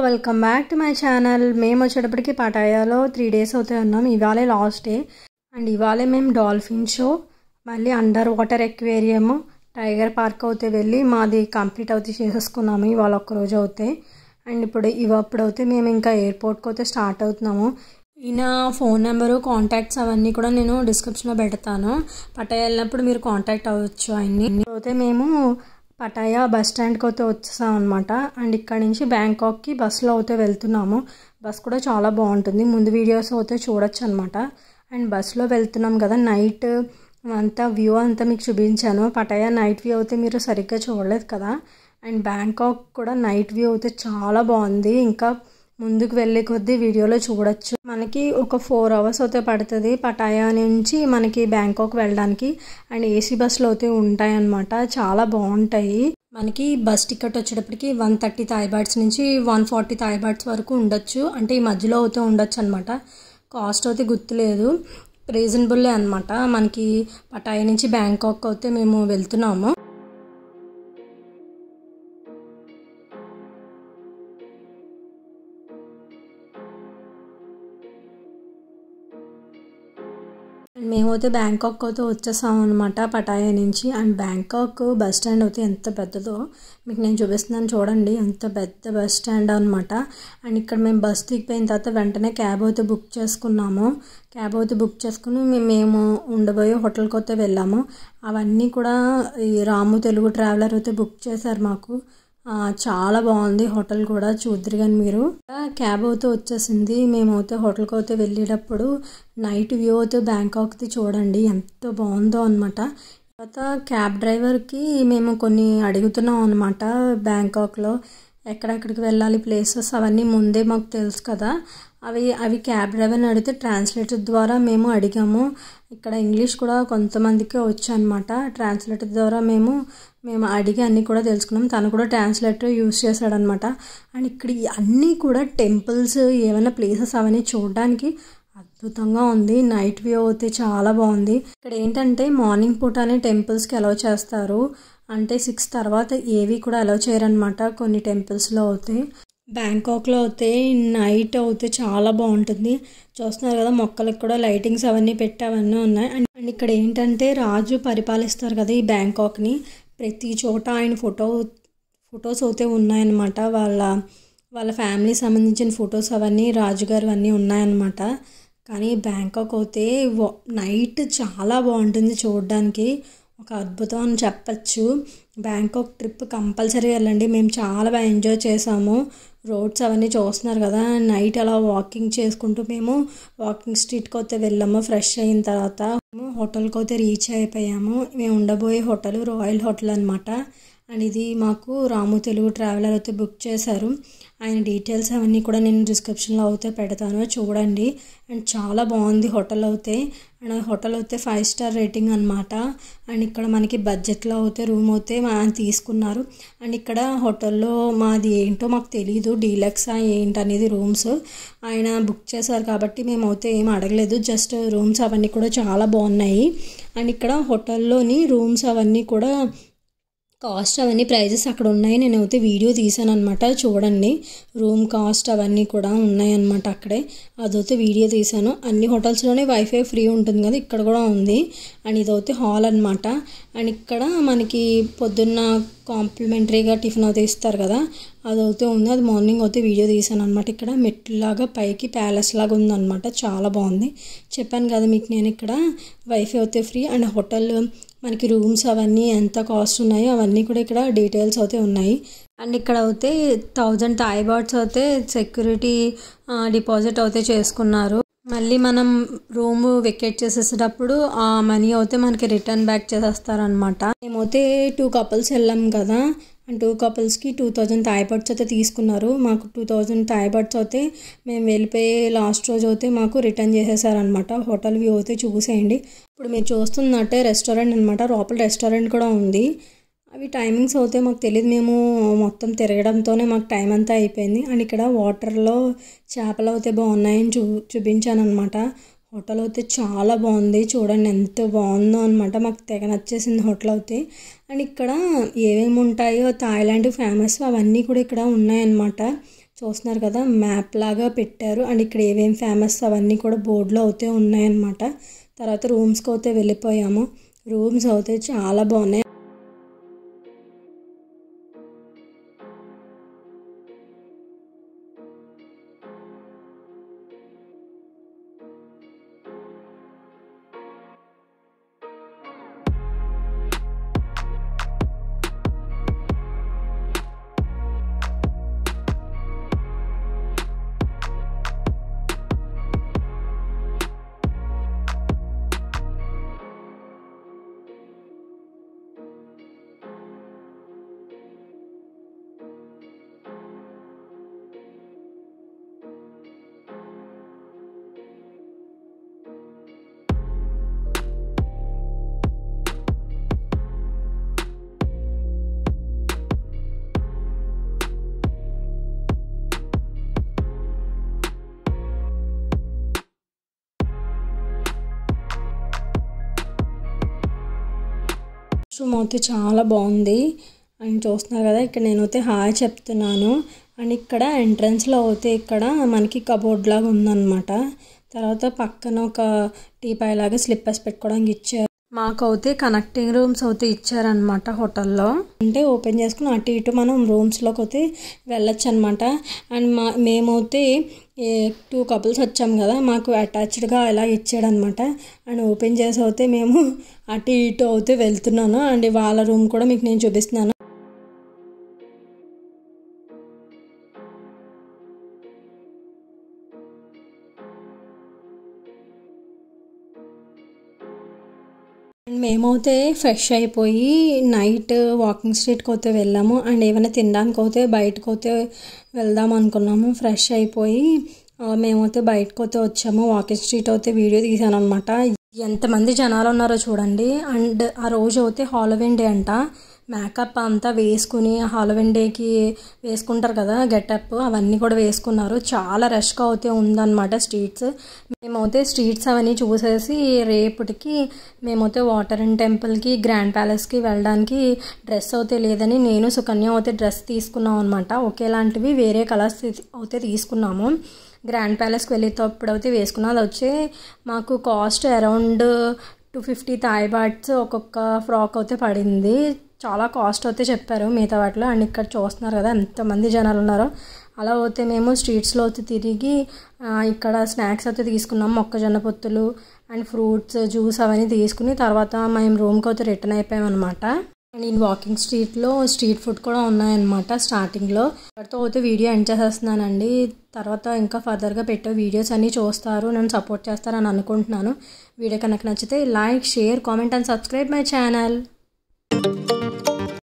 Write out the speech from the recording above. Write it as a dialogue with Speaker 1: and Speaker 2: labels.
Speaker 1: Welcome back to my channel. మేము వచ్చేటప్పటికి పటాయాలో 3 days అవుతాయి ఉన్నాం. ఇవాళే లాస్ట్ డే అండ్ ఇవాళే మేము డాల్ఫిన్ షో, మళ్ళీ under water aquarium, tiger park అవుతే వెళ్ళి మాది కంప్లీట్ అవుతే చేసేసుకున్నాము. ఇవాళ ఒక్కరోజు అవుతాయి అండ్ ఇప్పుడు అవుతే మేము ఇంకా ఎయిర్పోర్ట్కి అయితే స్టార్ట్ అవుతున్నాము. ఈయన ఫోన్ నెంబరు, కాంటాక్ట్స్ అవన్నీ కూడా నేను డిస్క్రిప్షన్లో పెడతాను. పటాయా వెళ్ళినప్పుడు మీరు కాంటాక్ట్ అవ్వచ్చు ఆయన్ని. అయితే మేము పటాయా బస్ స్టాండ్కి అయితే వచ్చేసాం అనమాట. అండ్ ఇక్కడ నుంచి బ్యాంకాక్కి బస్సులో అయితే వెళ్తున్నాము. బస్ కూడా చాలా బాగుంటుంది, ముందు వీడియోస్ అయితే చూడొచ్చు అనమాట. అండ్ బస్సులో వెళ్తున్నాం కదా, నైట్ అంతా వ్యూ అంతా మీకు చూపించాను. పటాయా నైట్ వ్యూ అయితే మీరు సరిగ్గా చూడలేదు కదా. అండ్ బ్యాంకాక్ కూడా నైట్ వ్యూ అయితే చాలా బాగుంది. ఇంకా ముందుకు వెళ్ళే కొద్దీ వీడియోలో చూడొచ్చు. మనకి ఒక 4 hours అయితే పడుతుంది పటాయా నుంచి మనకి బ్యాంకాక్ వెళ్ళడానికి. అండ్ ఏసీ బస్సులు అయితే ఉంటాయి అన్నమాట, చాలా బాగుంటాయి. మనకి బస్ టికెట్ వచ్చేటప్పటికి 130 థాయ్ బాట్స్ నుంచి 140 థాయ్ బాట్స్ వరకు ఉండొచ్చు. అంటే ఈ మధ్యలో అయితే ఉండొచ్చు అనమాట. కాస్ట్ అయితే గుర్తులేదు, రీజనబుల్లే అనమాట. మనకి పటాయా నుంచి బ్యాంకాక్ అయితే మేము వెళ్తున్నాము. మేమైతే బ్యాంకాక్ అయితే వచ్చేసాం అనమాట పటాయా నుంచి. అండ్ బ్యాంకాక్ బస్ స్టాండ్ అయితే ఎంత పెద్దదో మీకు నేను చూపిస్తున్నాను చూడండి, ఎంత పెద్ద బస్ స్టాండ్ అనమాట. అండ్ ఇక్కడ మేము బస్ దిగిపోయిన తర్వాత వెంటనే క్యాబ్ అయితే బుక్ చేసుకున్నాము. క్యాబ్ అయితే బుక్ చేసుకుని మేము ఉండబోయే హోటల్కి అయితే వెళ్ళాము. అవన్నీ కూడా ఈ రాము తెలుగు ట్రావెలర్ అయితే బుక్ చేశారు మాకు. చాలా బాగుంది హోటల్ కూడా, చూద్దరు కానీ మీరు. క్యాబ్ అయితే వచ్చేసింది. మేమైతే హోటల్కి అయితే వెళ్ళేటప్పుడు నైట్ వ్యూ అయితే బ్యాంకాక్ది చూడండి ఎంత బాగుందో అనమాట. తర్వాత క్యాబ్ డ్రైవర్కి మేము కొన్ని అడుగుతున్నాం అనమాట. బ్యాంకాక్లో ఎక్కడెక్కడికి వెళ్ళాలి ప్లేసెస్ అవన్నీ ముందే మాకు తెలుసు కదా. అవి క్యాబ్ డ్రైవర్ని అడిగితే ట్రాన్స్లేటర్ ద్వారా మేము అడిగాము. ఇక్కడ ఇంగ్లీష్ కూడా కొంతమందికి వచ్చు అనమాట. ట్రాన్స్లేటర్ ద్వారా మేము అడిగి అన్నీ కూడా తెలుసుకున్నాం. తను కూడా ట్రాన్స్లేటర్ యూజ్ చేశాడనమాట. అండ్ ఇక్కడ అన్నీ కూడా టెంపుల్స్, ఏమైనా ప్లేసెస్ అవన్నీ చూడడానికి అద్భుతంగా ఉంది. నైట్ వ్యూ అయితే చాలా బాగుంది. ఇక్కడ ఏంటంటే మార్నింగ్ పూటనే టెంపుల్స్కి అలౌ చేస్తారు, అంటే 6 తర్వాత ఏవి కూడా అలౌ చేయరనమాట కొన్ని టెంపుల్స్లో అయితే. బ్యాంకాక్లో అయితే నైట్ అయితే చాలా బాగుంటుంది. చూస్తున్నారు కదా, మొక్కలకు కూడా లైటింగ్స్ అవన్నీ పెట్టి అవన్నీ ఉన్నాయి. అండ్ ఇక్కడ ఏంటంటే రాజు పరిపాలిస్తారు కదా ఈ బ్యాంకాక్ని. ప్రతి చోట ఆయన ఫొటోస్ అయితే ఉన్నాయన్నమాట. వాళ్ళ ఫ్యామిలీ సంబంధించిన ఫొటోస్ అవన్నీ రాజుగారు అన్నీ ఉన్నాయన్నమాట. కానీ బ్యాంకాక్ అయితే నైట్ చాలా బాగుంటుంది చూడడానికి, ఒక అద్భుతం అని చెప్పచ్చు. బ్యాంకాక్ ట్రిప్ కంపల్సరీ వెళ్ళండి. మేము చాలా బాగా ఎంజాయ్ చేసాము. రోడ్స్ అవన్నీ చూస్తున్నారు కదా, నైట్ అలా వాకింగ్ చేసుకుంటూ మేము వాకింగ్ స్ట్రీట్కి అయితే వెళ్ళాము. ఫ్రెష్ అయిన తర్వాత మేము హోటల్కి అయితే రీచ్ అయిపోయాము. మేము ఉండబోయే హోటల్ రాయల్ హోటల్ అనమాట. అండ్ ఇది మాకు రాము తెలుగు ట్రావెలర్ అయితే బుక్ చేశారు. ఆయన డీటెయిల్స్ అవన్నీ కూడా నేను డిస్క్రిప్షన్లో అయితే పెడతాను, చూడండి. అండ్ చాలా బాగుంది హోటల్ అయితే. అండ్ హోటల్ అయితే 5 star రేటింగ్ అనమాట. అండ్ ఇక్కడ మనకి బడ్జెట్లో అయితే రూమ్ అయితే తీసుకున్నారు. అండ్ ఇక్కడ హోటల్లో మాది ఏంటో మాకు తెలీదు, డీలక్సా ఏంటనేది రూమ్స్ ఆయన బుక్ చేశారు కాబట్టి మేము అయితే ఏం అడగలేదు. జస్ట్ రూమ్స్ అవన్నీ కూడా చాలా బాగున్నాయి. అండ్ ఇక్కడ హోటల్లోని రూమ్స్ అవన్నీ కూడా కాస్ట్ అవన్నీ ప్రైజెస్ అక్కడ ఉన్నాయి. నేను అయితే వీడియో తీసాను అనమాట, చూడండి. రూమ్ కాస్ట్ అవన్నీ కూడా ఉన్నాయన్నమాట అక్కడే, అదైతే వీడియో తీసాను. అన్ని హోటల్స్లోనే వైఫై ఫ్రీ ఉంటుంది కదా, ఇక్కడ కూడా ఉంది. అండ్ ఇదైతే హాల్ అనమాట. అండ్ ఇక్కడ మనకి పొద్దున్న కాంప్లిమెంటరీగా టిఫిన్ అయితే ఇస్తారు కదా, అదైతే ఉంది. అది మార్నింగ్ అయితే వీడియో తీసాను అనమాట. ఇక్కడ మెట్లాగా పైకి ప్యాలెస్ లాగా ఉందన్నమాట, చాలా బాగుంది. చెప్పాను కదా మీకు నేను ఇక్కడ వైఫై అయితే ఫ్రీ. అండ్ హోటల్ మనకి రూమ్స్ అవన్నీ ఎంత కాస్ట్ ఉన్నాయో అవన్నీ కూడా ఇక్కడ డీటెయిల్స్ అయితే ఉన్నాయి. అండ్ ఇక్కడ అయితే 1000 థాయ్ బాట్స్ అయితే సెక్యూరిటీ డిపాజిట్ అయితే చేసుకున్నారు. మళ్ళీ మనం రూమ్ వెకేట్ చేసేటప్పుడు ఆ మనీ అయితే మనకి రిటర్న్ బ్యాక్ చేసేస్తారనమాట. మేమైతే 2 couples వెళ్ళాం కదా, అండ్ 2 couplesకి 2000 థాయ్ బాట్స్ అయితే తీసుకున్నారు. మాకు 2000 థాయ్ బాట్స్ అయితే మేము వెళ్ళిపోయే లాస్ట్ రోజు అయితే మాకు రిటర్న్ చేసేసారనమాట. హోటల్ వ్యూ అయితే చూసేయండి. ఇప్పుడు మీరు చూస్తున్నట్టే రెస్టారెంట్ అనమాట, లోపల రెస్టారెంట్ కూడా ఉంది. అవి టైమింగ్స్ అయితే మాకు తెలియదు, మేము మొత్తం తిరగడంతోనే మాకు టైం అంతా అయిపోయింది. అండ్ ఇక్కడ వాటర్లో చేపలు అయితే బాగున్నాయని చూపించాను అనమాట. హోటల్ అయితే చాలా బాగుంది, చూడండి ఎంత బాగుందో అనమాట. మాకు తెగ నచ్చేసింది హోటల్ అయితే. అండ్ ఇక్కడ ఏమేమి ఉంటాయో థాయిలాండ్ ఫేమస్ అవన్నీ కూడా ఇక్కడ ఉన్నాయన్నమాట. చూస్తున్నారు కదా, మ్యాప్ లాగా పెట్టారు. అండ్ ఇక్కడ ఏమేమి ఫేమస్ అవన్నీ కూడా బోర్డులో అయితే ఉన్నాయన్నమాట. తర్వాత రూమ్స్కి అయితే వెళ్ళిపోయాము. రూమ్స్ అయితే చాలా బాగున్నాయి. రూమ్ అయితే చాలా బాగుంది. అండ్ చూస్తున్నారు కదా, ఇక్కడ నేనైతే హాయ్ చెప్తున్నాను. అండ్ ఇక్కడ ఎంట్రన్స్లో అయితే ఇక్కడ మనకి కబోర్డ్ లాగా ఉందన్నమాట. తర్వాత పక్కన ఒక టీపాయ్ లాగా స్లిప్పర్స్ పెట్టుకోవడానికి ఇచ్చారు. మాకైతే కనెక్టింగ్ రూమ్స్ అయితే ఇచ్చారనమాట హోటల్లో. అంటే ఓపెన్ చేసుకుని అటు ఇటు మనం రూమ్స్లోకి అయితే వెళ్ళొచ్చు అనమాట. అండ్ మేమైతే 2 కపుల్స్ వచ్చాము కదా, మాకు అటాచ్డ్గా ఇలా ఇచ్చాడనమాట. అండ్ ఓపెన్ చేసి అయితే మేము అటు ఇటు అయితే వెళ్తున్నాను. అండ్ వాళ్ళ రూమ్ కూడా మీకు నేను చూపిస్తున్నాను. మేమైతే ఫ్రెష్ అయిపోయి నైట్ వాకింగ్ స్ట్రీట్కి అయితే వెళ్ళాము. అండ్ ఏమైనా తినడానికి అయితే బయటకు అయితే వెళ్దాం అనుకున్నాము. ఫ్రెష్ అయిపోయి మేమైతే బయటకు అయితే వచ్చాము. వాకింగ్ స్ట్రీట్ అయితే వీడియో తీసాను అనమాట. ఎంతమంది జనాలు ఉన్నారో చూడండి. అండ్ ఆ రోజు అయితే హాలోవీన్ డే అంట. మేకప్ అంతా వేసుకుని హాలోవీన్ డేకి వేసుకుంటారు కదా గెటప్, అవన్నీ కూడా వేసుకున్నారు. చాలా రష్గా అయితే ఉందన్నమాట స్ట్రీట్స్. మేమైతే స్ట్రీట్స్ అవన్నీ చూసేసి రేపటికి మేమైతే వాటరన్ టెంపుల్కి, గ్రాండ్ ప్యాలెస్కి వెళ్ళడానికి డ్రెస్ అయితే లేదని నేను సుకన్య అయితే డ్రెస్ తీసుకున్నాం అనమాట. ఒకేలాంటివి వేరే కలర్స్ అయితే తీసుకున్నాము. గ్రాండ్ ప్యాలెస్కి వెళ్ళేటప్పుడు అయితే వేసుకున్నాం. అది వచ్చి మాకు కాస్ట్ అరౌండ్ 250 థాయ్ బాట్స్ ఒక్కొక్క ఫ్రాక్ అయితే పడింది. చాలా కాస్ట్ అయితే చెప్పారు మిగతా వాటిలో. అండ్ ఇక్కడ చూస్తున్నారు కదా ఎంతమంది జనాలు ఉన్నారో. అలా అయితే మేము స్ట్రీట్స్లో అయితే తిరిగి ఇక్కడ స్నాక్స్ అయితే తీసుకున్నాము. మొక్కజొన్న పొత్తులు అండ్ ఫ్రూట్స్, జ్యూస్ అవన్నీ తీసుకుని తర్వాత మేము రూమ్కి అయితే రిటర్న్ అయిపోయామన్నమాట. అండ్ ఈ వాకింగ్ స్ట్రీట్లో స్ట్రీట్ ఫుడ్ కూడా ఉన్నాయన్నమాట స్టార్టింగ్లో. అక్కడితో అయితే వీడియో ఎండ్ చేసేస్తున్నానండి. తర్వాత ఇంకా ఫర్దర్గా పెట్టే వీడియోస్ అన్నీ చూస్తారు, నన్ను సపోర్ట్ చేస్తారని అనుకుంటున్నాను. వీడియో కనుక నచ్చితే like, share, comment and subscribe my channel.